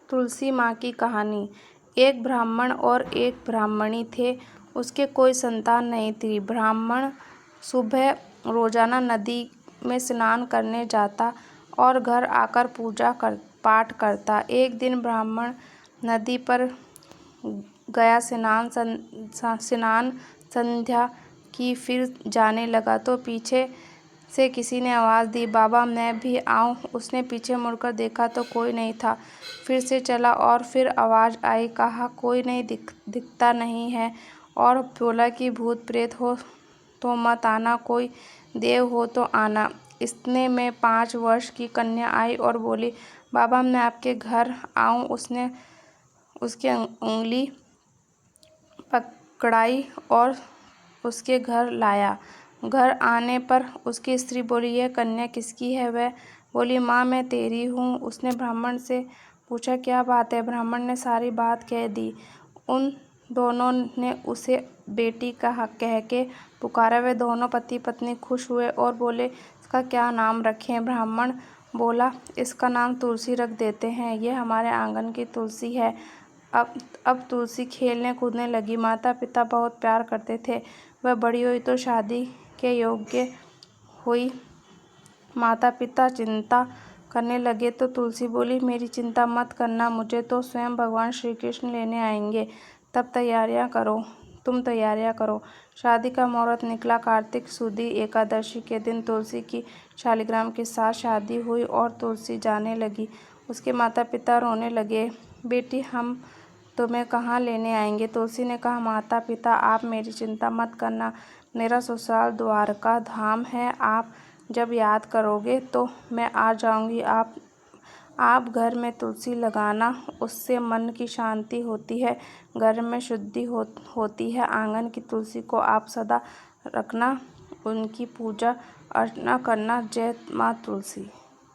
तुलसी माँ की कहानी। एक ब्राह्मण और एक ब्राह्मणी थे। उसके कोई संतान नहीं थी। ब्राह्मण सुबह रोजाना नदी में स्नान करने जाता और घर आकर पूजा पाठ करता। एक दिन ब्राह्मण नदी पर गया स्नान संध्या की, फिर जाने लगा तो पीछे से किसी ने आवाज़ दी, बाबा मैं भी आऊँ। उसने पीछे मुड़कर देखा तो कोई नहीं था। फिर से चला और फिर आवाज़ आई, कहा कोई नहीं दिखता नहीं है, और बोला कि भूत प्रेत हो तो मत आना, कोई देव हो तो आना। इतने में 5 वर्ष की कन्या आई और बोली, बाबा मैं आपके घर आऊँ। उसने उसकी उंगली पकड़ाई और उसके घर लाया। घर आने पर उसकी स्त्री बोली, यह कन्या किसकी है? वह बोली, माँ मैं तेरी हूँ। उसने ब्राह्मण से पूछा, क्या बात है? ब्राह्मण ने सारी बात कह दी। उन दोनों ने उसे बेटी कह के पुकारा। वे दोनों पति पत्नी खुश हुए और बोले, इसका क्या नाम रखें? ब्राह्मण बोला, इसका नाम तुलसी रख देते हैं, यह हमारे आंगन की तुलसी है। अब तुलसी खेलने कूदने लगी। माता पिता बहुत प्यार करते थे। वह बड़ी हुई तो शादी के योग्य हुई। माता पिता चिंता करने लगे तो तुलसी बोली, मेरी चिंता मत करना, मुझे तो स्वयं भगवान श्री कृष्ण लेने आएंगे। तुम तैयारियां करो। शादी का मुहूर्त निकला। कार्तिक सुदी एकादशी के दिन तुलसी की शालिग्राम के साथ शादी हुई और तुलसी जाने लगी। उसके माता पिता रोने लगे, बेटी हम तुम्हें कहाँ लेने आएंगे? तुलसी ने कहा, माता पिता आप मेरी चिंता मत करना, मेरा ससुराल द्वारका धाम है। आप जब याद करोगे तो मैं आ जाऊंगी। आप घर में तुलसी लगाना, उससे मन की शांति होती है, घर में शुद्धि होती है। आंगन की तुलसी को आप सदा रखना, उनकी पूजा अर्चना करना। जय माँ तुलसी।